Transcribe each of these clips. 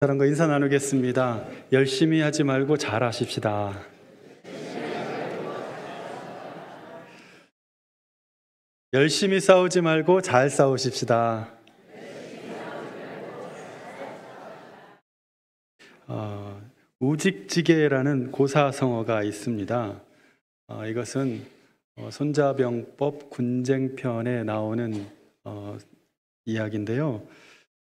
사람과 인사 나누겠습니다. 열심히 하지 말고 잘하십시다. 열심히 싸우지 말고 잘 싸우십시다. 우직지게라는 고사성어가 있습니다. 이것은 손자병법 군쟁편에 나오는 이야기인데요.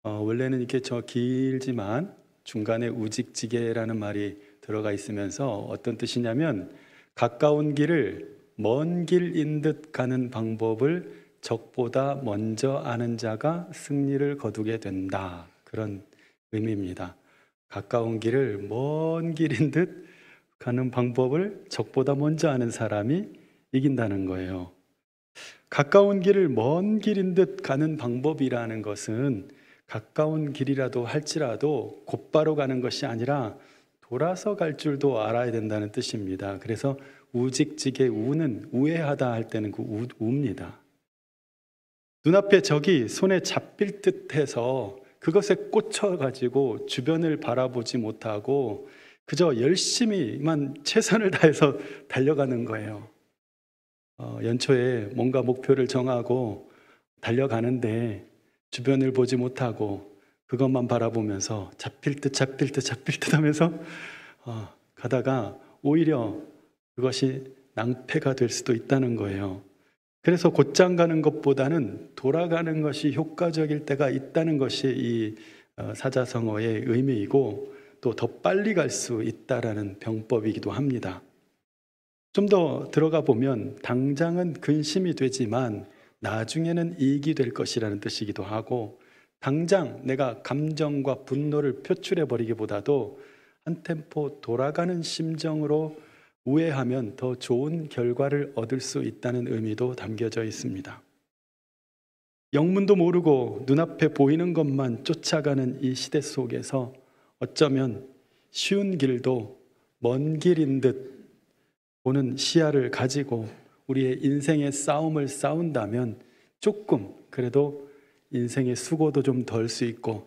원래는 이렇게 길지만 중간에 우직지게라는 말이 들어가 있으면서 어떤 뜻이냐면 가까운 길을 먼 길인 듯 가는 방법을 적보다 먼저 아는 자가 승리를 거두게 된다. 그런 의미입니다. 가까운 길을 먼 길인 듯 가는 방법을 적보다 먼저 아는 사람이 이긴다는 거예요. 가까운 길을 먼 길인 듯 가는 방법이라는 것은 가까운 길이라도 할지라도 곧바로 가는 것이 아니라 돌아서 갈 줄도 알아야 된다는 뜻입니다. 그래서 우직지게 우는 우회하다 할 때는 그 우입니다. 눈앞에 적이 손에 잡힐 듯해서 그것에 꽂혀가지고 주변을 바라보지 못하고 그저 열심히만 최선을 다해서 달려가는 거예요. 연초에 뭔가 목표를 정하고 달려가는데 주변을 보지 못하고 그것만 바라보면서 잡힐 듯 하면서 가다가 오히려 그것이 낭패가 될 수도 있다는 거예요. 그래서 곧장 가는 것보다는 돌아가는 것이 효과적일 때가 있다는 것이 이 사자성어의 의미이고 또 더 빨리 갈 수 있다라는 병법이기도 합니다. 좀 더 들어가 보면 당장은 근심이 되지만 나중에는 이익이 될 것이라는 뜻이기도 하고 당장 내가 감정과 분노를 표출해 버리기보다도 한 템포 돌아가는 심정으로 우회하면 더 좋은 결과를 얻을 수 있다는 의미도 담겨져 있습니다. 영문도 모르고 눈앞에 보이는 것만 쫓아가는 이 시대 속에서 어쩌면 쉬운 길도 먼 길인 듯 보는 시야를 가지고 우리의 인생의 싸움을 싸운다면 조금 그래도 인생의 수고도 좀 덜 수 있고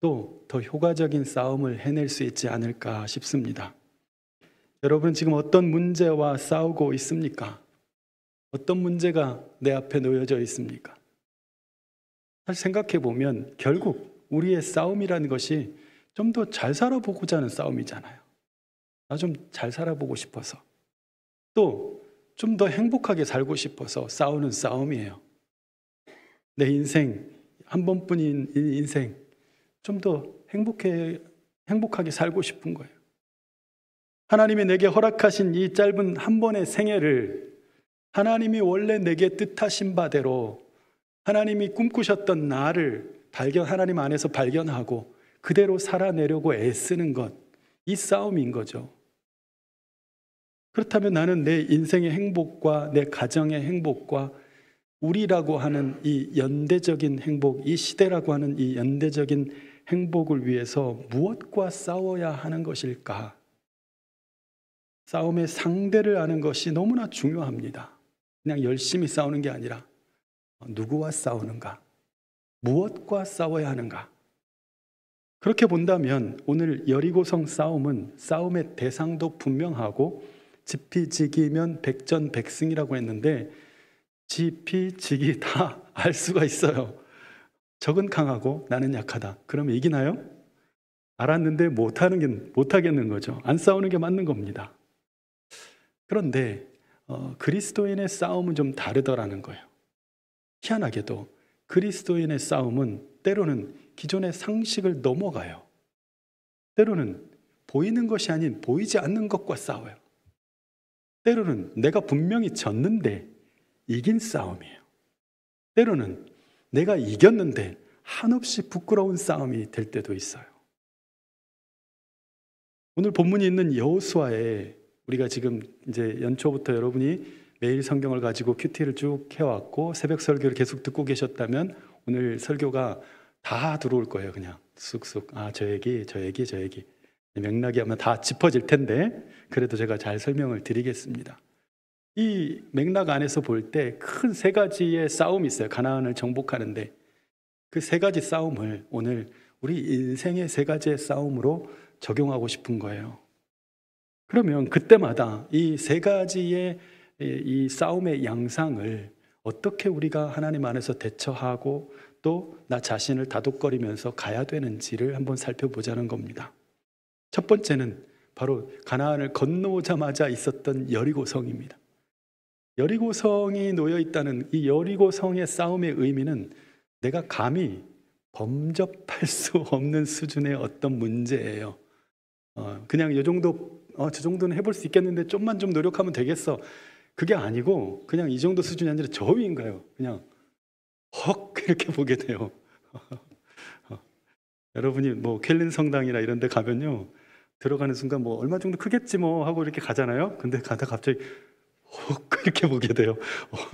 또 더 효과적인 싸움을 해낼 수 있지 않을까 싶습니다. 여러분 지금 어떤 문제와 싸우고 있습니까? 어떤 문제가 내 앞에 놓여져 있습니까? 사실 생각해 보면 결국 우리의 싸움이라는 것이 좀 더 잘 살아보고자 하는 싸움이잖아요. 나 좀 잘 살아보고 싶어서 또 좀 더 행복하게 살고 싶어서 싸우는 싸움이에요. 내 인생 한 번뿐인 이 인생 좀 더 행복하게 살고 싶은 거예요. 하나님이 내게 허락하신 이 짧은 한 번의 생애를 하나님이 원래 내게 뜻하신 바대로 하나님이 꿈꾸셨던 나를 하나님 안에서 발견하고 그대로 살아내려고 애쓰는 것, 이 싸움인 거죠. 그렇다면 나는 내 인생의 행복과 내 가정의 행복과 우리라고 하는 이 연대적인 행복, 이 시대라고 하는 이 연대적인 행복을 위해서 무엇과 싸워야 하는 것일까? 싸움의 상대를 아는 것이 너무나 중요합니다. 그냥 열심히 싸우는 게 아니라 누구와 싸우는가? 무엇과 싸워야 하는가? 그렇게 본다면 오늘 여리고성 싸움은 싸움의 대상도 분명하고 지피지기면 백전백승이라고 했는데 지피지기 다 알 수가 있어요. 적은 강하고 나는 약하다. 그러면 이기나요? 알았는데 못하겠는 거죠. 안 싸우는 게 맞는 겁니다. 그런데 그리스도인의 싸움은 좀 다르더라는 거예요. 희한하게도 그리스도인의 싸움은 때로는 기존의 상식을 넘어가요. 때로는 보이는 것이 아닌 보이지 않는 것과 싸워요. 때로는 내가 분명히 졌는데 이긴 싸움이에요. 때로는 내가 이겼는데 한없이 부끄러운 싸움이 될 때도 있어요. 오늘 본문이 있는 여호수아에 우리가 지금 이제 연초부터 여러분이 매일 성경을 가지고 큐티를 쭉 해왔고 새벽 설교를 계속 듣고 계셨다면 오늘 설교가 다 들어올 거예요. 그냥 쑥쑥 저 얘기 맥락이 아마 다 짚어질 텐데 그래도 제가 잘 설명을 드리겠습니다. 이 맥락 안에서 볼 때 큰 세 가지의 싸움이 있어요. 가나안을 정복하는데 그 세 가지 싸움을 오늘 우리 인생의 세 가지의 싸움으로 적용하고 싶은 거예요. 그러면 그때마다 이 세 가지의 이 싸움의 양상을 어떻게 우리가 하나님 안에서 대처하고 또 나 자신을 다독거리면서 가야 되는지를 한번 살펴보자는 겁니다. 첫 번째는 바로 가나안을 건너오자마자 있었던 여리고성입니다. 여리고성이 놓여 있다는 이 여리고성의 싸움의 의미는 내가 감히 범접할 수 없는 수준의 어떤 문제예요. 그냥 이 정도, 저 정도는 해볼 수 있겠는데 좀만 좀 노력하면 되겠어. 그게 아니고 그냥 이 정도 수준이 아니라 저 위인가요? 그냥 헉 이렇게 보게 돼요. 여러분이 뭐 켈린 성당이나 이런 데 가면요, 들어가는 순간 뭐 얼마 정도 크겠지 뭐 하고 이렇게 가잖아요. 근데 가다 갑자기 헉 이렇게 보게 돼요.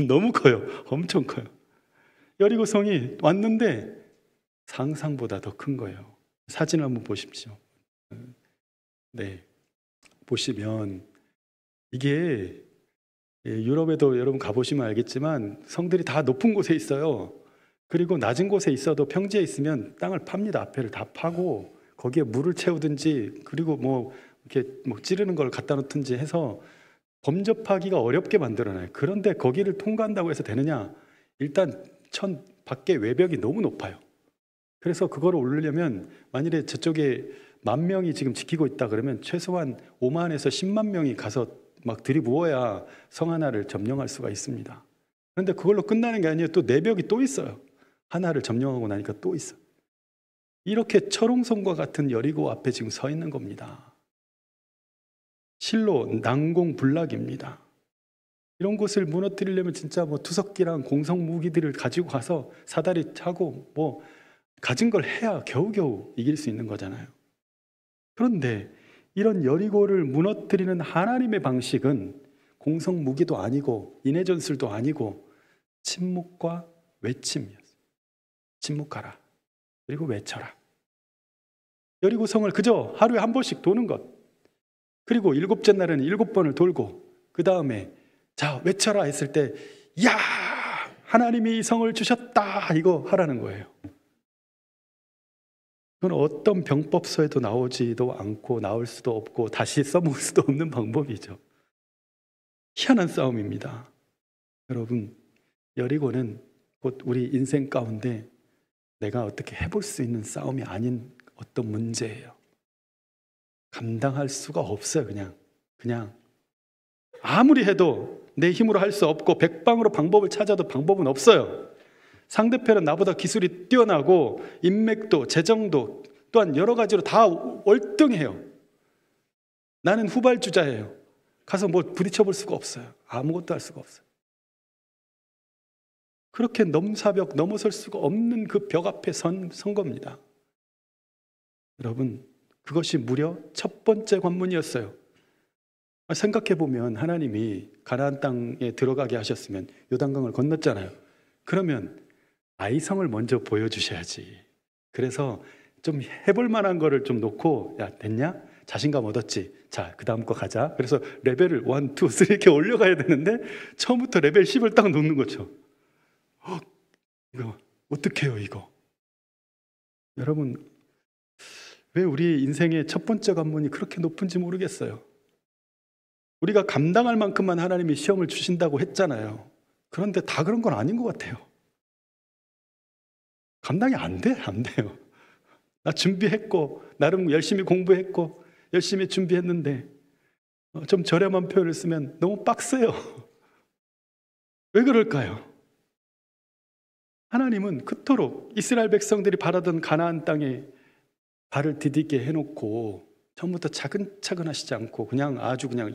너무 커요. 엄청 커요. 여리고성이 왔는데 상상보다 더 큰 거예요. 사진을 한번 보십시오. 네, 보시면 이게 유럽에도 여러분 가보시면 알겠지만 성들이 다 높은 곳에 있어요. 그리고 낮은 곳에 있어도 평지에 있으면 땅을 팝니다. 앞에를 다 파고 거기에 물을 채우든지 그리고 뭐 이렇게 뭐 찌르는 걸 갖다 놓든지 해서 범접하기가 어렵게 만들어놔요. 그런데 거기를 통과한다고 해서 되느냐? 일단 천 밖에 외벽이 너무 높아요. 그래서 그거를 오르려면 만일에 저쪽에 10,000명이 지금 지키고 있다 그러면 최소한 50,000에서 100,000 명이 가서 막 들이부어야 성 하나를 점령할 수가 있습니다. 그런데 그걸로 끝나는 게 아니에요. 또 내벽이 또 있어요. 하나를 점령하고 나니까 또 있어. 이렇게 철옹성과 같은 여리고 앞에 지금 서 있는 겁니다. 실로 난공불락입니다. 이런 곳을 무너뜨리려면 진짜 뭐 투석기랑 공성 무기들을 가지고 가서 사다리 차고 뭐 가진 걸 해야 겨우겨우 이길 수 있는 거잖아요. 그런데 이런 여리고를 무너뜨리는 하나님의 방식은 공성 무기도 아니고 인해 전술도 아니고 침묵과 외침이었어요. 침묵하라. 그리고 외쳐라. 여리고성을 그저 하루에 한 번씩 도는 것. 그리고 7째 날에는 7번을 돌고 그 다음에 자 외쳐라 했을 때 야 하나님이 이 성을 주셨다 이거 하라는 거예요. 그건 어떤 병법서에도 나오지도 않고 나올 수도 없고 다시 써먹을 수도 없는 방법이죠. 희한한 싸움입니다. 여러분, 여리고는 곧 우리 인생 가운데 내가 어떻게 해볼 수 있는 싸움이 아닌 어떤 문제예요. 감당할 수가 없어요. 그냥 아무리 해도 내 힘으로 할 수 없고 백방으로 방법을 찾아도 방법은 없어요. 상대편은 나보다 기술이 뛰어나고 인맥도 재정도 또한 여러 가지로 다 월등해요. 나는 후발주자예요. 가서 뭐 부딪혀 볼 수가 없어요. 아무것도 할 수가 없어요. 그렇게 넘사벽 넘어설 수가 없는 그 벽 앞에 선 겁니다. 여러분, 그것이 무려 첫 번째 관문이었어요. 생각해보면 하나님이 가나안 땅에 들어가게 하셨으면 요단강을 건넜잖아요. 그러면 아이성을 먼저 보여주셔야지. 그래서 좀 해볼 만한 거를 좀 놓고 야 됐냐? 자신감 얻었지. 자, 그 다음 거 가자. 그래서 레벨을 1, 2, 3 이렇게 올려가야 되는데 처음부터 레벨 10을 딱 놓는 거죠. 이거 어떡해요 이거. 여러분, 왜 우리 인생의 첫 번째 관문이 그렇게 높은지 모르겠어요. 우리가 감당할 만큼만 하나님이 시험을 주신다고 했잖아요. 그런데 다 그런 건 아닌 것 같아요. 감당이 안 돼요. 나 준비했고 나름 열심히 공부했고 열심히 준비했는데 좀 저렴한 표현을 쓰면 너무 빡세요. 왜 그럴까요? 하나님은 그토록 이스라엘 백성들이 바라던 가나안 땅에 발을 디디게 해놓고 처음부터 차근차근 하시지 않고 그냥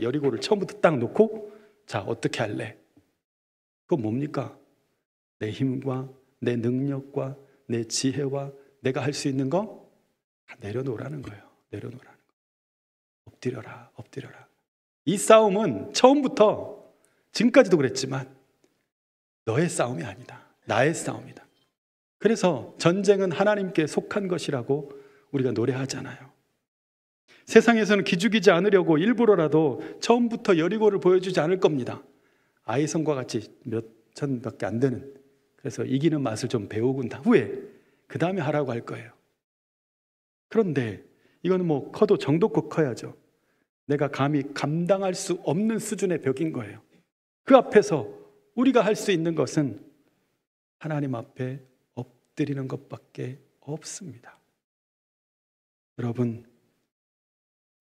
여리고를 처음부터 딱 놓고 자 어떻게 할래? 그건 뭡니까? 내 힘과 내 능력과 내 지혜와 내가 할 수 있는 거 내려놓으라는 거예요. 내려놓으라는 거. 엎드려라. 이 싸움은 처음부터 지금까지도 그랬지만 너의 싸움이 아니다. 나의 싸움이다. 그래서 전쟁은 하나님께 속한 것이라고 우리가 노래하잖아요. 세상에서는 기죽이지 않으려고 일부러라도 처음부터 여리고를 보여주지 않을 겁니다. 아이성과 같이 몇 천밖에 안 되는, 그래서 이기는 맛을 좀 배우고 난 후에 그 다음에 하라고 할 거예요. 그런데 이거는 뭐 커도 정도껏 커야죠. 내가 감히 감당할 수 없는 수준의 벽인 거예요. 그 앞에서 우리가 할 수 있는 것은 하나님 앞에 엎드리는 것밖에 없습니다. 여러분,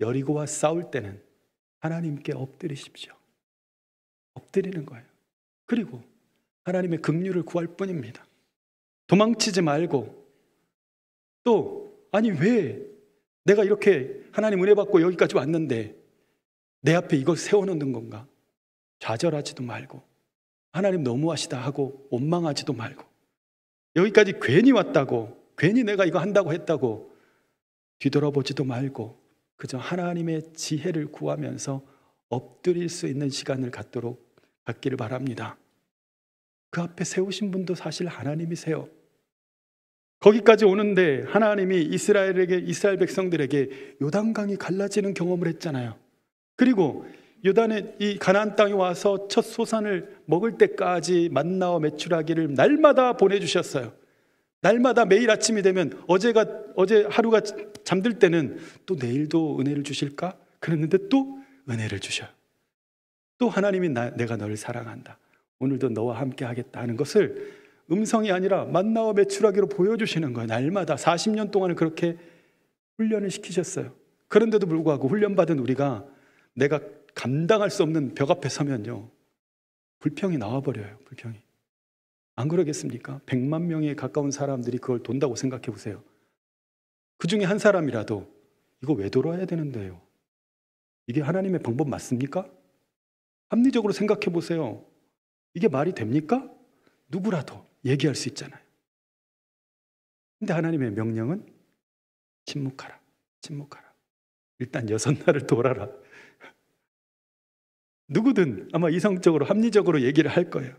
여리고와 싸울 때는 하나님께 엎드리십시오. 엎드리는 거예요. 그리고 하나님의 긍휼을 구할 뿐입니다. 도망치지 말고, 또 아니 왜 내가 이렇게 하나님 은혜 받고 여기까지 왔는데 내 앞에 이걸 세워놓는 건가? 좌절하지도 말고, 하나님 너무하시다 하고 원망하지도 말고, 여기까지 괜히 왔다고, 괜히 내가 이거 한다고 했다고 뒤돌아보지도 말고, 그저 하나님의 지혜를 구하면서 엎드릴 수 있는 시간을 갖기를 바랍니다. 그 앞에 세우신 분도 사실 하나님이세요. 거기까지 오는데 하나님이 이스라엘 백성들에게 요단강이 갈라지는 경험을 했잖아요. 그리고 요단의 이 가나안 땅에 와서 첫 소산을 먹을 때까지 만나와 메추라기를 날마다 보내주셨어요. 날마다 매일 아침이 되면 어제 하루가 잠들 때는 또 내일도 은혜를 주실까? 그랬는데 또 은혜를 주셔요. 또 하나님이 내가 너를 사랑한다, 오늘도 너와 함께 하겠다 하는 것을 음성이 아니라 만나와 메추라기로 보여주시는 거예요. 날마다 40년 동안을 그렇게 훈련을 시키셨어요. 그런데도 불구하고 훈련받은 우리가 내가 감당할 수 없는 벽 앞에 서면요, 불평이 나와버려요. 불평이. 안 그러겠습니까? 100만 명에 가까운 사람들이 그걸 돈다고 생각해 보세요. 그 중에 한 사람이라도 이거 왜 돌아야 되는데요? 이게 하나님의 방법 맞습니까? 합리적으로 생각해 보세요. 이게 말이 됩니까? 누구라도 얘기할 수 있잖아요. 근데 하나님의 명령은 침묵하라, 침묵하라. 일단 6날을 돌아라. 누구든 아마 이성적으로 합리적으로 얘기를 할 거예요.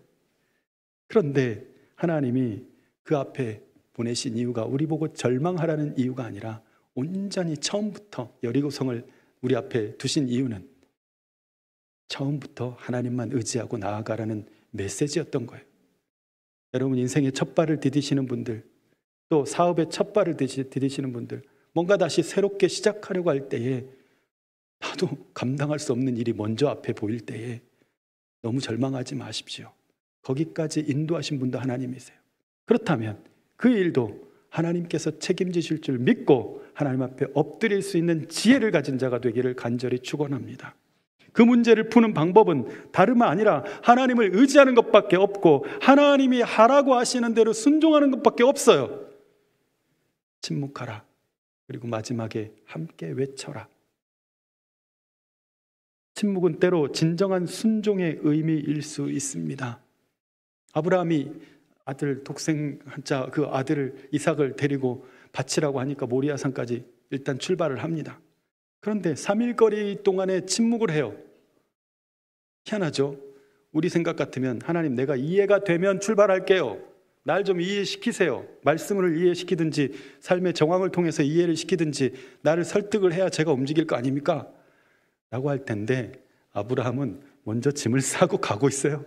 그런데 하나님이 그 앞에 보내신 이유가 우리 보고 절망하라는 이유가 아니라 온전히 처음부터 여리고성을 우리 앞에 두신 이유는 처음부터 하나님만 의지하고 나아가라는 메시지였던 거예요. 여러분, 인생의 첫 발을 디디시는 분들, 또 사업의 첫 발을 디디시는 분들, 뭔가 다시 새롭게 시작하려고 할 때에 나도 감당할 수 없는 일이 먼저 앞에 보일 때에 너무 절망하지 마십시오. 거기까지 인도하신 분도 하나님이세요. 그렇다면 그 일도 하나님께서 책임지실 줄 믿고 하나님 앞에 엎드릴 수 있는 지혜를 가진 자가 되기를 간절히 축원합니다. 그 문제를 푸는 방법은 다름 아니라 하나님을 의지하는 것밖에 없고 하나님이 하라고 하시는 대로 순종하는 것밖에 없어요. 침묵하라. 그리고 마지막에 함께 외쳐라. 침묵은 때로 진정한 순종의 의미일 수 있습니다. 아브라함이 독생자 그 아들을 이삭을 데리고 바치라고 하니까 모리아산까지 일단 출발을 합니다. 그런데 3일 거리 동안에 침묵을 해요. 희한하죠? 우리 생각 같으면 하나님, 내가 이해가 되면 출발할게요. 날 좀 이해시키세요. 말씀을 이해시키든지 삶의 정황을 통해서 이해를 시키든지 나를 설득을 해야 제가 움직일 거 아닙니까? 라고 할 텐데 아브라함은 먼저 짐을 싸고 가고 있어요.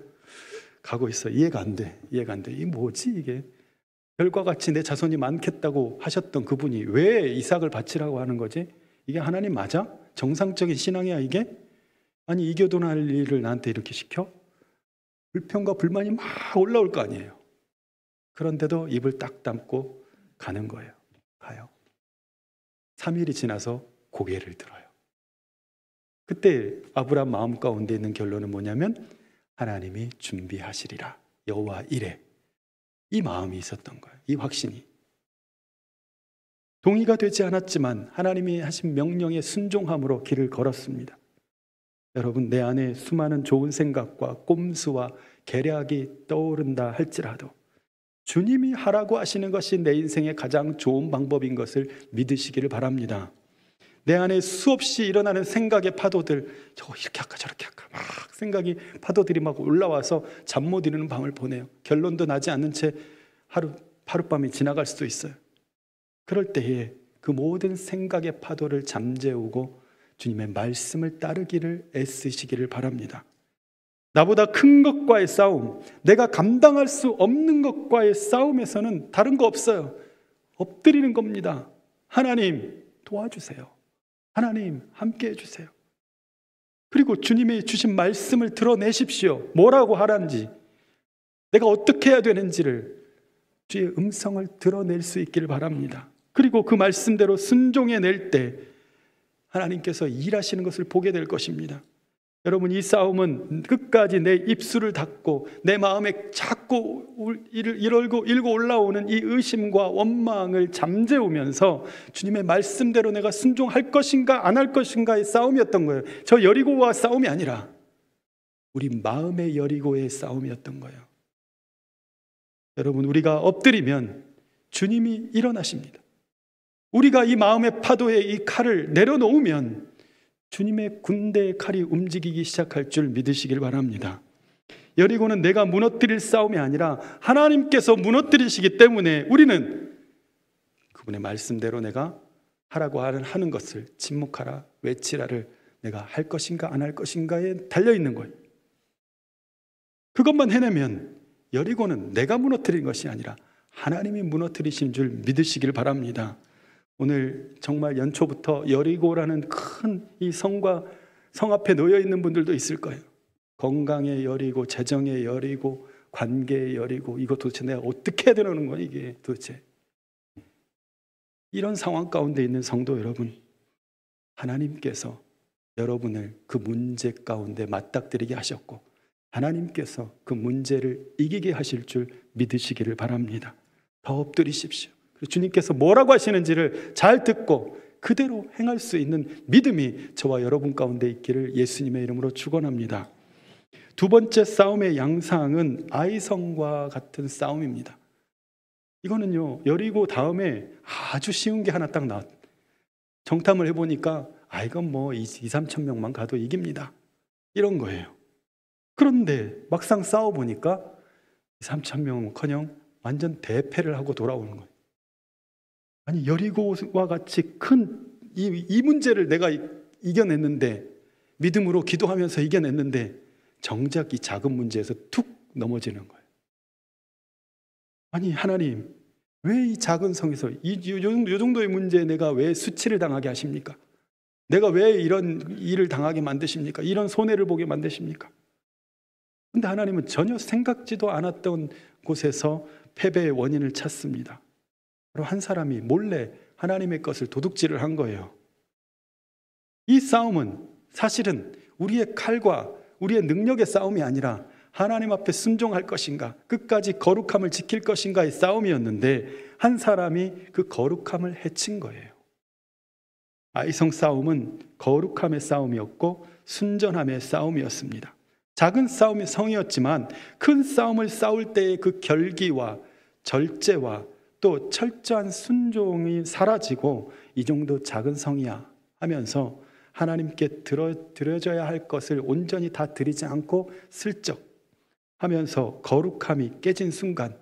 가고 있어. 이해가 안 돼. 이해가 안 돼. 이게 뭐지 이게? 별과 같이 내 자손이 많겠다고 하셨던 그분이 왜 이삭을 바치라고 하는 거지? 이게 하나님 맞아? 정상적인 신앙이야 이게? 아니 이교도할 일을 나한테 이렇게 시켜? 불평과 불만이 막 올라올 거 아니에요. 그런데도 입을 딱 담고 가는 거예요. 가요. 3일이 지나서 고개를 들어요. 그때 아브라함 마음 가운데 있는 결론은 뭐냐면 하나님이 준비하시리라. 여호와 이래. 이 마음이 있었던 거예요. 이 확신이. 동의가 되지 않았지만 하나님이 하신 명령에 순종함으로 길을 걸었습니다. 여러분, 내 안에 수많은 좋은 생각과 꼼수와 계략이 떠오른다 할지라도 주님이 하라고 하시는 것이 내 인생의 가장 좋은 방법인 것을 믿으시기를 바랍니다. 내 안에 수없이 일어나는 생각의 파도들, 저거 이렇게 할까 저렇게 할까 막 생각이 파도들이 막 올라와서 잠 못 이루는 밤을 보내요. 결론도 나지 않는 채 하룻밤이 지나갈 수도 있어요. 그럴 때에 그 모든 생각의 파도를 잠재우고 주님의 말씀을 따르기를 애쓰시기를 바랍니다. 나보다 큰 것과의 싸움, 내가 감당할 수 없는 것과의 싸움에서는 다른 거 없어요. 엎드리는 겁니다. 하나님 도와주세요. 하나님 함께 해주세요. 그리고 주님이 주신 말씀을 드러내십시오. 뭐라고 하란지, 내가 어떻게 해야 되는지를 주의 음성을 드러낼 수 있기를 바랍니다. 그리고 그 말씀대로 순종해낼 때 하나님께서 일하시는 것을 보게 될 것입니다. 여러분, 이 싸움은 끝까지 내 입술을 닫고 내 마음에 자꾸 일고 올라오는 이 의심과 원망을 잠재우면서 주님의 말씀대로 내가 순종할 것인가 안 할 것인가의 싸움이었던 거예요. 저 여리고와 싸움이 아니라 우리 마음의 여리고의 싸움이었던 거예요. 여러분, 우리가 엎드리면 주님이 일어나십니다. 우리가 이 마음의 파도에 이 칼을 내려놓으면 주님의 군대의 칼이 움직이기 시작할 줄 믿으시길 바랍니다. 여리고는 내가 무너뜨릴 싸움이 아니라 하나님께서 무너뜨리시기 때문에 우리는 그분의 말씀대로 내가 하라고 하는 것을, 침묵하라, 외치라를 내가 할 것인가 안 할 것인가에 달려있는 거예요. 그것만 해내면 여리고는 내가 무너뜨린 것이 아니라 하나님이 무너뜨리신 줄 믿으시길 바랍니다. 오늘 정말 연초부터 여리고라는 큰 이 성과 성 앞에 놓여 있는 분들도 있을 거예요. 건강의 여리고, 재정의 여리고, 관계의 여리고, 이거 도대체 내가 어떻게 해야 되는 거야 이게 도대체. 이런 상황 가운데 있는 성도 여러분, 하나님께서 여러분을 그 문제 가운데 맞닥뜨리게 하셨고 하나님께서 그 문제를 이기게 하실 줄 믿으시기를 바랍니다. 더 엎드리십시오. 주님께서 뭐라고 하시는지를 잘 듣고 그대로 행할 수 있는 믿음이 저와 여러분 가운데 있기를 예수님의 이름으로 축원합니다. 두 번째 싸움의 양상은 아이성과 같은 싸움입니다. 이거는요, 여리고 다음에 아주 쉬운 게 하나 딱 나왔. 정탐을 해보니까 이건 뭐 2-3천 명만 가도 이깁니다, 이런 거예요. 그런데 막상 싸워보니까 2-3천 명은커녕 완전 대패를 하고 돌아오는 거예요. 아니, 여리고와 같이 큰 이 문제를 내가 이겨냈는데, 믿음으로 기도하면서 이겨냈는데 정작 이 작은 문제에서 툭 넘어지는 거예요. 아니, 하나님 왜 이 작은 성에서 요 정도의 문제에 내가 왜 수치를 당하게 하십니까? 내가 왜 이런 일을 당하게 만드십니까? 이런 손해를 보게 만드십니까? 근데 하나님은 전혀 생각지도 않았던 곳에서 패배의 원인을 찾습니다. 바로 한 사람이 몰래 하나님의 것을 도둑질을 한 거예요. 이 싸움은 사실은 우리의 칼과 우리의 능력의 싸움이 아니라 하나님 앞에 순종할 것인가, 끝까지 거룩함을 지킬 것인가의 싸움이었는데 한 사람이 그 거룩함을 해친 거예요. 아이성 싸움은 거룩함의 싸움이었고 순전함의 싸움이었습니다. 작은 싸움의 성이었지만 큰 싸움을 싸울 때의 그 결기와 절제와 또 철저한 순종이 사라지고 이 정도 작은 성이야 하면서 하나님께 드려져야 할 것을 온전히 다 드리지 않고 슬쩍 하면서 거룩함이 깨진 순간,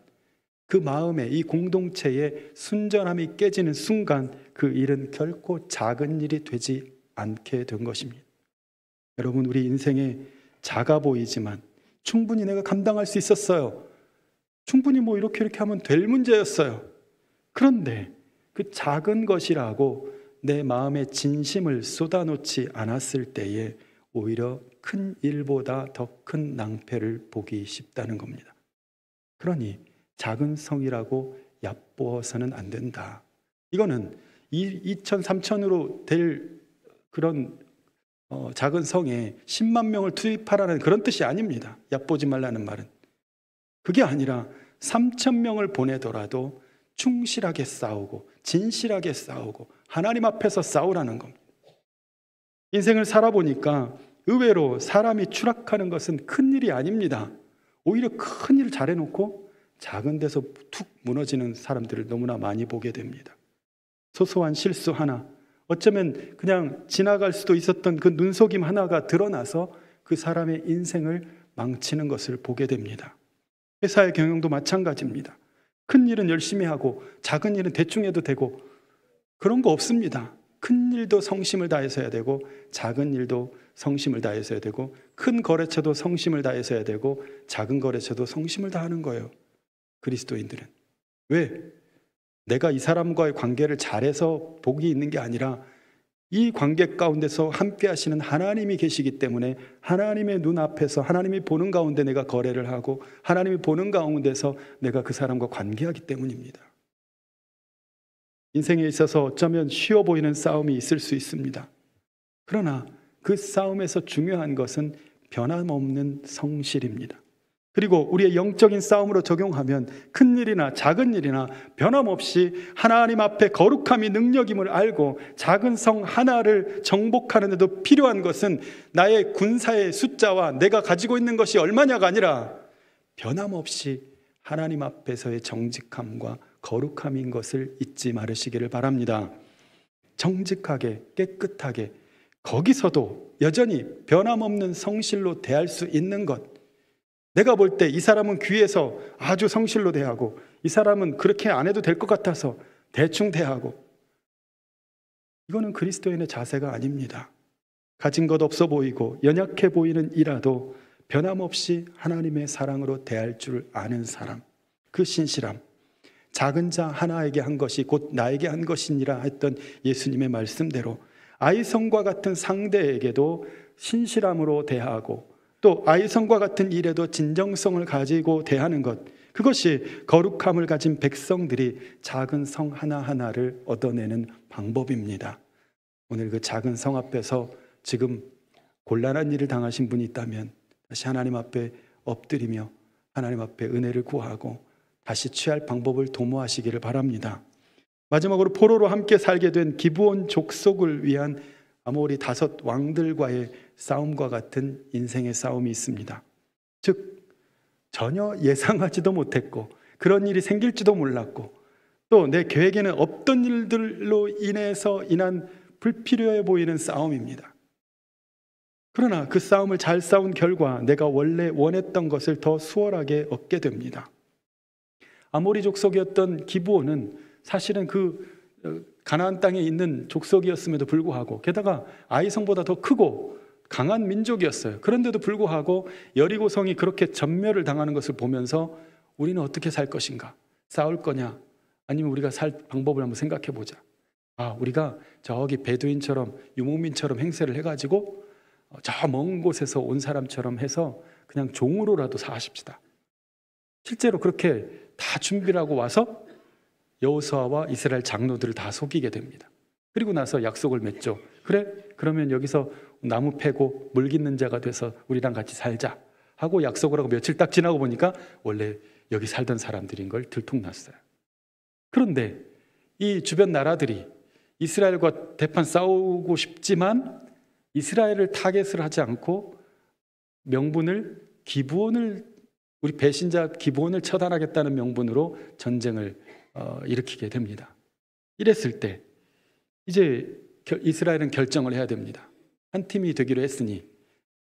그 마음에 이 공동체의 순전함이 깨지는 순간 그 일은 결코 작은 일이 되지 않게 된 것입니다. 여러분, 우리 인생에 작아 보이지만 충분히 내가 감당할 수 있었어요. 충분히 뭐 이렇게 하면 될 문제였어요. 그런데 그 작은 것이라고 내 마음에 진심을 쏟아놓지 않았을 때에 오히려 큰 일보다 더 큰 낭패를 보기 쉽다는 겁니다. 그러니 작은 성이라고 얕보아서는 안 된다. 이거는 2천, 3천으로 될 그런 작은 성에 10만 명을 투입하라는 그런 뜻이 아닙니다. 얕보지 말라는 말은. 그게 아니라 3천 명을 보내더라도 충실하게 싸우고 진실하게 싸우고 하나님 앞에서 싸우라는 겁니다. 인생을 살아보니까 의외로 사람이 추락하는 것은 큰일이 아닙니다. 오히려 큰일을 잘해놓고 작은 데서 툭 무너지는 사람들을 너무나 많이 보게 됩니다. 소소한 실수 하나, 어쩌면 그냥 지나갈 수도 있었던 그 눈속임 하나가 드러나서 그 사람의 인생을 망치는 것을 보게 됩니다. 회사의 경영도 마찬가지입니다. 큰 일은 열심히 하고 작은 일은 대충 해도 되고 그런 거 없습니다. 큰 일도 성심을 다해서 해야 되고 작은 일도 성심을 다해서 해야 되고 큰 거래처도 성심을 다해서 해야 되고 작은 거래처도 성심을 다하는 거예요. 그리스도인들은. 왜? 내가 이 사람과의 관계를 잘해서 복이 있는 게 아니라 이 관계 가운데서 함께 하시는 하나님이 계시기 때문에 하나님의 눈앞에서 하나님이 보는 가운데 내가 거래를 하고 하나님이 보는 가운데서 내가 그 사람과 관계하기 때문입니다. 인생에 있어서 어쩌면 쉬워 보이는 싸움이 있을 수 있습니다. 그러나 그 싸움에서 중요한 것은 변함없는 성실입니다. 그리고 우리의 영적인 싸움으로 적용하면 큰 일이나 작은 일이나 변함없이 하나님 앞에 거룩함이 능력임을 알고 작은 성 하나를 정복하는 데도 필요한 것은 나의 군사의 숫자와 내가 가지고 있는 것이 얼마냐가 아니라 변함없이 하나님 앞에서의 정직함과 거룩함인 것을 잊지 말으시기를 바랍니다. 정직하게 깨끗하게 거기서도 여전히 변함없는 성실로 대할 수 있는 것, 내가 볼 때 이 사람은 귀해서 아주 성실로 대하고 이 사람은 그렇게 안 해도 될 것 같아서 대충 대하고, 이거는 그리스도인의 자세가 아닙니다. 가진 것 없어 보이고 연약해 보이는 이라도 변함없이 하나님의 사랑으로 대할 줄 아는 사람, 그 신실함, 작은 자 하나에게 한 것이 곧 나에게 한 것이니라 했던 예수님의 말씀대로 아이성과 같은 상대에게도 신실함으로 대하고 또 아이성과 같은 일에도 진정성을 가지고 대하는 것, 그것이 거룩함을 가진 백성들이 작은 성 하나하나를 얻어내는 방법입니다. 오늘 그 작은 성 앞에서 지금 곤란한 일을 당하신 분이 있다면 다시 하나님 앞에 엎드리며 하나님 앞에 은혜를 구하고 다시 취할 방법을 도모하시기를 바랍니다. 마지막으로 포로로 함께 살게 된 기브온 족속을 위한 아모리 5 왕들과의 싸움과 같은 인생의 싸움이 있습니다. 즉 전혀 예상하지도 못했고 그런 일이 생길지도 몰랐고 또 내 계획에는 없던 일들로 인해서 인한 불필요해 보이는 싸움입니다. 그러나 그 싸움을 잘 싸운 결과 내가 원래 원했던 것을 더 수월하게 얻게 됩니다. 아모리 족속이었던 기브온은 사실은 그 가나안 땅에 있는 족속이었음에도 불구하고 게다가 아이성보다 더 크고 강한 민족이었어요. 그런데도 불구하고 여리고성이 그렇게 전멸을 당하는 것을 보면서 우리는 어떻게 살 것인가? 싸울 거냐? 아니면 우리가 살 방법을 한번 생각해 보자. 우리가 저기 베두인처럼 유목민처럼 행세를 해가지고 저 먼 곳에서 온 사람처럼 해서 그냥 종으로라도 사십시다. 실제로 그렇게 다 준비를 하고 와서 여호수아와 이스라엘 장로들을 다 속이게 됩니다. 그리고 나서 약속을 맺죠. 그래? 그러면 여기서 나무 패고 물 깃는 자가 돼서 우리랑 같이 살자 하고 약속을 하고 며칠 딱 지나고 보니까 원래 여기 살던 사람들인 걸 들통났어요. 그런데 이 주변 나라들이 이스라엘과 대판 싸우고 싶지만 이스라엘을 타겟을 하지 않고 명분을 기브온을, 우리 배신자 기브온을 처단하겠다는 명분으로 전쟁을 일으키게 됩니다. 이랬을 때 이제 이스라엘은 결정을 해야 됩니다. 한 팀이 되기로 했으니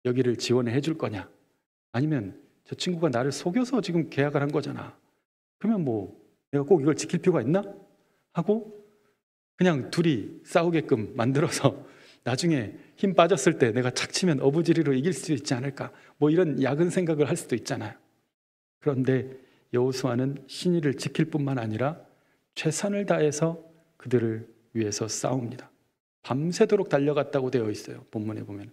여기를 지원을 해줄 거냐, 아니면 저 친구가 나를 속여서 지금 계약을 한 거잖아. 그러면 뭐 내가 꼭 이걸 지킬 필요가 있나? 하고 그냥 둘이 싸우게끔 만들어서 나중에 힘 빠졌을 때 내가 착 치면 어부지리로 이길 수 있지 않을까, 뭐 이런 야근 생각을 할 수도 있잖아요. 그런데 여호수아는 신의를 지킬 뿐만 아니라 최선을 다해서 그들을 위해서 싸웁니다. 밤새도록 달려갔다고 되어 있어요, 본문에 보면.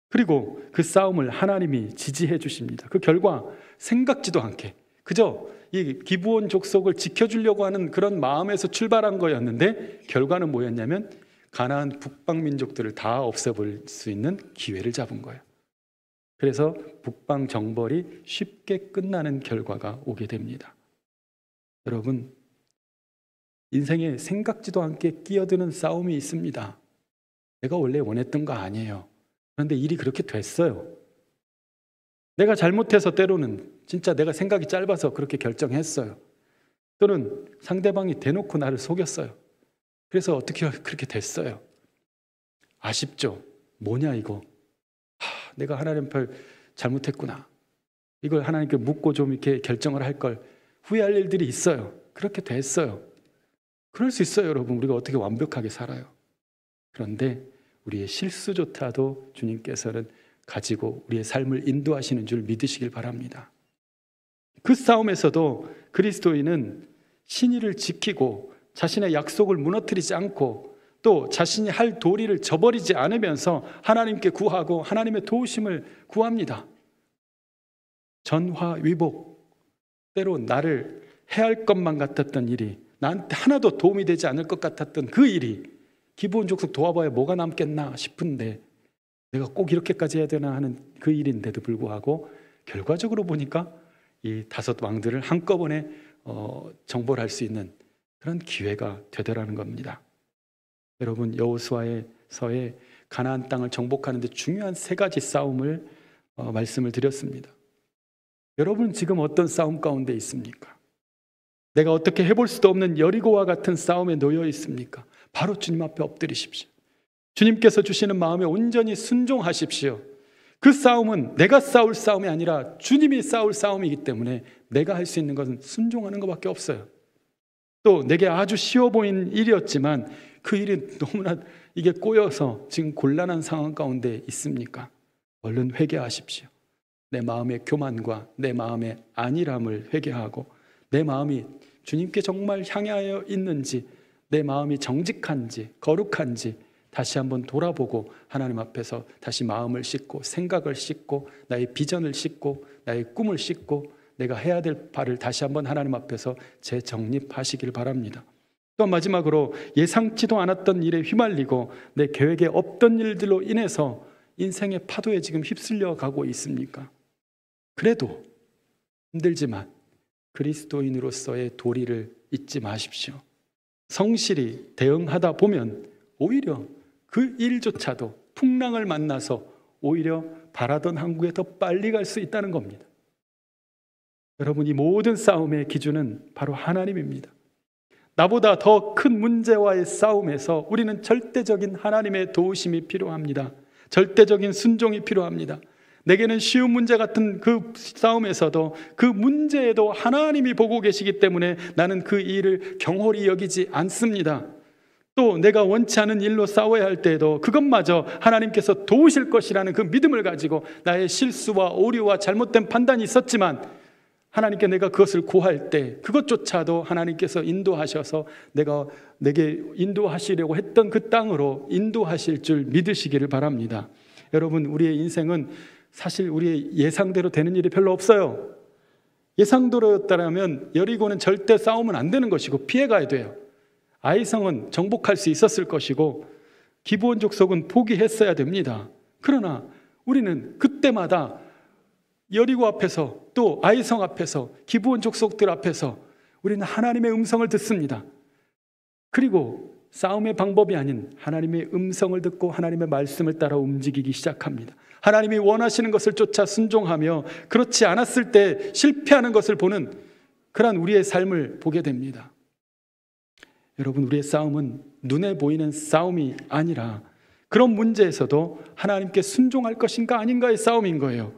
그리고 그 싸움을 하나님이 지지해 주십니다. 그 결과 생각지도 않게 그저 이 기브온 족속을 지켜주려고 하는 그런 마음에서 출발한 거였는데 결과는 뭐였냐면 가나안 북방 민족들을 다 없애버릴 수 있는 기회를 잡은 거예요. 그래서 북방 정벌이 쉽게 끝나는 결과가 오게 됩니다. 여러분, 인생에 생각지도 않게 끼어드는 싸움이 있습니다. 내가 원래 원했던 거 아니에요. 그런데 일이 그렇게 됐어요. 내가 잘못해서 때로는 진짜 내가 생각이 짧아서 그렇게 결정했어요. 또는 상대방이 대놓고 나를 속였어요. 그래서 어떻게 그렇게 됐어요. 아쉽죠? 뭐냐 이거. 내가 하나님 앞에 잘못했구나. 이걸 하나님께 묻고 좀 이렇게 결정을 할 걸 후회할 일들이 있어요. 그렇게 됐어요. 그럴 수 있어요, 여러분. 우리가 어떻게 완벽하게 살아요. 그런데 우리의 실수조차도 주님께서는 가지고 우리의 삶을 인도하시는 줄 믿으시길 바랍니다. 그 싸움에서도 그리스도인은 신의를 지키고 자신의 약속을 무너뜨리지 않고 또 자신이 할 도리를 저버리지 않으면서 하나님께 구하고 하나님의 도우심을 구합니다. 전화위복, 때로 나를 해할 것만 같았던 일이, 나한테 하나도 도움이 되지 않을 것 같았던 그 일이 기브온 족속 도와봐야 뭐가 남겠나 싶은데 내가 꼭 이렇게까지 해야 되나 하는 그 일인데도 불구하고 결과적으로 보니까 이 5 왕들을 한꺼번에 정벌 할 수 있는 그런 기회가 되더라는 겁니다. 여러분, 여호수아서의 가나안 땅을 정복하는 데 중요한 3가지 싸움을 말씀을 드렸습니다. 여러분 지금 어떤 싸움 가운데 있습니까? 내가 어떻게 해볼 수도 없는 여리고와 같은 싸움에 놓여 있습니까? 바로 주님 앞에 엎드리십시오. 주님께서 주시는 마음에 온전히 순종하십시오. 그 싸움은 내가 싸울 싸움이 아니라 주님이 싸울 싸움이기 때문에 내가 할 수 있는 것은 순종하는 것밖에 없어요. 또 내게 아주 쉬워 보이는 일이었지만 그 일이 너무나 이게 꼬여서 지금 곤란한 상황 가운데 있습니까? 얼른 회개하십시오. 내 마음의 교만과 내 마음의 안일함을 회개하고 내 마음이 주님께 정말 향하여 있는지, 내 마음이 정직한지 거룩한지 다시 한번 돌아보고 하나님 앞에서 다시 마음을 씻고 생각을 씻고 나의 비전을 씻고 나의 꿈을 씻고 내가 해야 될 바를 다시 한번 하나님 앞에서 재정립하시길 바랍니다. 또 마지막으로 예상치도 않았던 일에 휘말리고 내 계획에 없던 일들로 인해서 인생의 파도에 지금 휩쓸려 가고 있습니까? 그래도 힘들지만 그리스도인으로서의 도리를 잊지 마십시오. 성실히 대응하다 보면 오히려 그 일조차도 풍랑을 만나서 오히려 바라던 한국에 더 빨리 갈 수 있다는 겁니다. 여러분, 이 모든 싸움의 기준은 바로 하나님입니다. 나보다 더 큰 문제와의 싸움에서 우리는 절대적인 하나님의 도우심이 필요합니다. 절대적인 순종이 필요합니다. 내게는 쉬운 문제 같은 그 싸움에서도 그 문제에도 하나님이 보고 계시기 때문에 나는 그 일을 경홀히 여기지 않습니다. 또 내가 원치 않은 일로 싸워야 할 때에도 그것마저 하나님께서 도우실 것이라는 그 믿음을 가지고 나의 실수와 오류와 잘못된 판단이 있었지만 하나님께 내가 그것을 구할 때 그것조차도 하나님께서 인도하셔서 내게 인도하시려고 했던 그 땅으로 인도하실 줄 믿으시기를 바랍니다. 여러분, 우리의 인생은 사실 우리의 예상대로 되는 일이 별로 없어요. 예상대로였다면 여리고는 절대 싸우면 안 되는 것이고 피해가야 돼요. 아이성은 정복할 수 있었을 것이고 기브온 족속은 포기했어야 됩니다. 그러나 우리는 그때마다 여리고 앞에서 또 아이성 앞에서 기브온 족속들 앞에서 우리는 하나님의 음성을 듣습니다. 그리고 싸움의 방법이 아닌 하나님의 음성을 듣고 하나님의 말씀을 따라 움직이기 시작합니다. 하나님이 원하시는 것을 쫓아 순종하며 그렇지 않았을 때 실패하는 것을 보는 그러한 우리의 삶을 보게 됩니다. 여러분, 우리의 싸움은 눈에 보이는 싸움이 아니라 그런 문제에서도 하나님께 순종할 것인가 아닌가의 싸움인 거예요.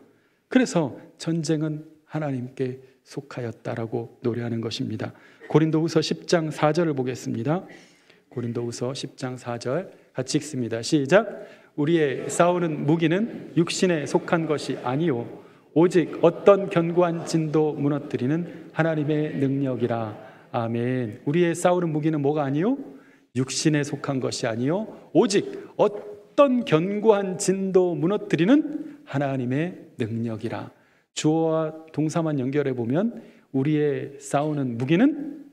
그래서 전쟁은 하나님께 속하였다라고 노래하는 것입니다. 고린도후서 10장 4절을 보겠습니다. 고린도후서 10장 4절 같이 읽습니다. 시작. 우리의 싸우는 무기는 육신에 속한 것이 아니요 오직 어떤 견고한 진도 무너뜨리는 하나님의 능력이라. 아멘. 우리의 싸우는 무기는 뭐가 아니요? 육신에 속한 것이 아니요 오직 어떤 견고한 진도 무너뜨리는 하나님의 능력이라. 주어와 동사만 연결해 보면 우리의 싸우는 무기는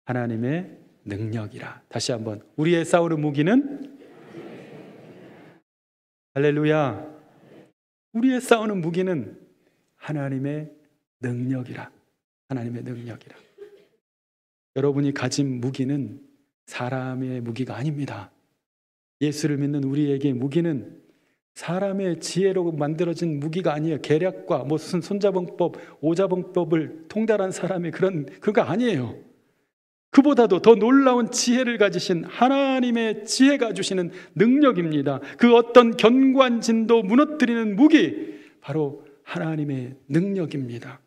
하나님의 능력이라. 다시 한번, 우리의 싸우는 무기는 할렐루야. 우리의 싸우는 무기는 하나님의 능력이라. 하나님의 능력이라. 여러분이 가진 무기는 사람의 무기가 아닙니다. 예수를 믿는 우리에게 무기는 사람의 지혜로 만들어진 무기가 아니에요. 계략과 무슨 손자병법, 오자병법을 통달한 사람의 그거 아니에요. 그보다도 더 놀라운 지혜를 가지신 하나님의 지혜가 주시는 능력입니다. 그 어떤 견고한 진도 무너뜨리는 무기, 바로 하나님의 능력입니다.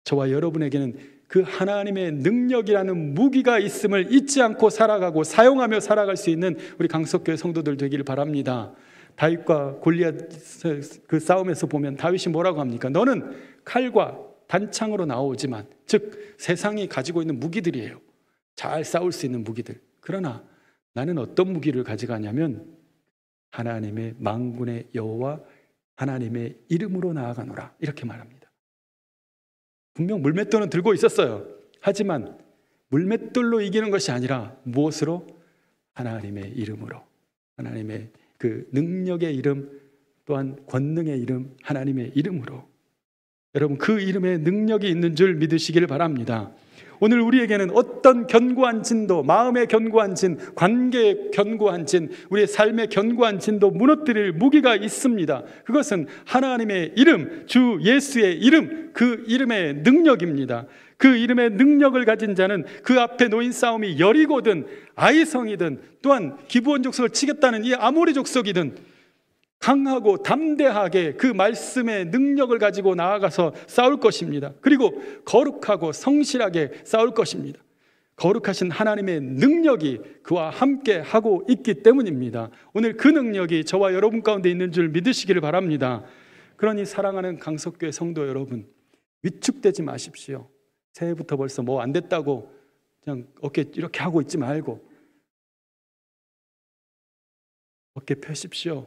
저와 여러분에게는 그 하나님의 능력이라는 무기가 있음을 잊지 않고 살아가고 사용하며 살아갈 수 있는 우리 강석교회 성도들 되기를 바랍니다. 다윗과 골리앗 그 싸움에서 보면 다윗이 뭐라고 합니까? 너는 칼과 단창으로 나오지만, 즉 세상이 가지고 있는 무기들이에요. 잘 싸울 수 있는 무기들. 그러나 나는 어떤 무기를 가져가냐면 하나님의 만군의 여호와 하나님의 이름으로 나아가노라, 이렇게 말합니다. 분명 물맷돌은 들고 있었어요. 하지만 물맷돌로 이기는 것이 아니라 무엇으로? 하나님의 이름으로. 하나님의 그 능력의 이름, 또한 권능의 이름, 하나님의 이름으로. 여러분, 그 이름에 능력이 있는 줄 믿으시길 바랍니다. 오늘 우리에게는 어떤 견고한 진도, 마음의 견고한 진, 관계의 견고한 진, 우리의 삶의 견고한 진도 무너뜨릴 무기가 있습니다. 그것은 하나님의 이름, 주 예수의 이름, 그 이름의 능력입니다. 그 이름의 능력을 가진 자는 그 앞에 놓인 싸움이 여리고든 아이성이든 또한 기브온 족속을 치겠다는 이 아모리 족속이든 강하고 담대하게 그 말씀의 능력을 가지고 나아가서 싸울 것입니다. 그리고 거룩하고 성실하게 싸울 것입니다. 거룩하신 하나님의 능력이 그와 함께 하고 있기 때문입니다. 오늘 그 능력이 저와 여러분 가운데 있는 줄 믿으시기를 바랍니다. 그러니 사랑하는 강석교회 성도 여러분, 위축되지 마십시오. 새해부터 벌써 뭐 안 됐다고 그냥 어깨 이렇게 하고 있지 말고 어깨 펴십시오.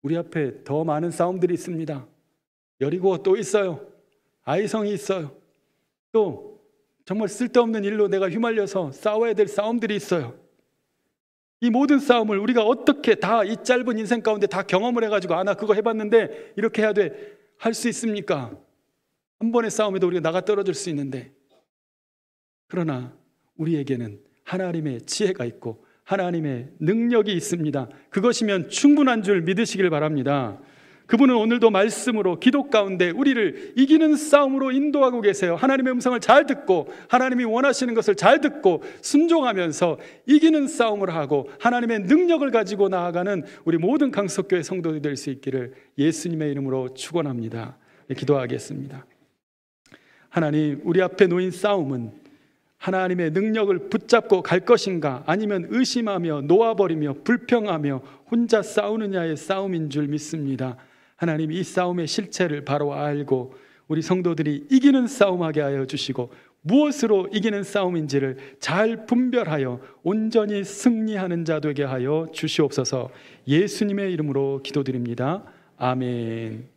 우리 앞에 더 많은 싸움들이 있습니다. 여리고 또 있어요. 아이성이 있어요. 또 정말 쓸데없는 일로 내가 휘말려서 싸워야 될 싸움들이 있어요. 이 모든 싸움을 우리가 어떻게 다 이 짧은 인생 가운데 다 경험을 해가지고 나 그거 해봤는데 이렇게 해야 돼 할 수 있습니까? 한 번의 싸움에도 우리가 나가 떨어질 수 있는데, 그러나 우리에게는 하나님의 지혜가 있고 하나님의 능력이 있습니다. 그것이면 충분한 줄 믿으시길 바랍니다. 그분은 오늘도 말씀으로 기도 가운데 우리를 이기는 싸움으로 인도하고 계세요. 하나님의 음성을 잘 듣고 하나님이 원하시는 것을 잘 듣고 순종하면서 이기는 싸움을 하고 하나님의 능력을 가지고 나아가는 우리 모든 강석교회 성도들이 될 수 있기를 예수님의 이름으로 축원합니다. 기도하겠습니다. 하나님, 우리 앞에 놓인 싸움은 하나님의 능력을 붙잡고 갈 것인가, 아니면 의심하며 놓아버리며 불평하며 혼자 싸우느냐의 싸움인 줄 믿습니다. 하나님, 이 싸움의 실체를 바로 알고 우리 성도들이 이기는 싸움하게 하여 주시고 무엇으로 이기는 싸움인지를 잘 분별하여 온전히 승리하는 자 되게 하여 주시옵소서. 예수님의 이름으로 기도드립니다. 아멘.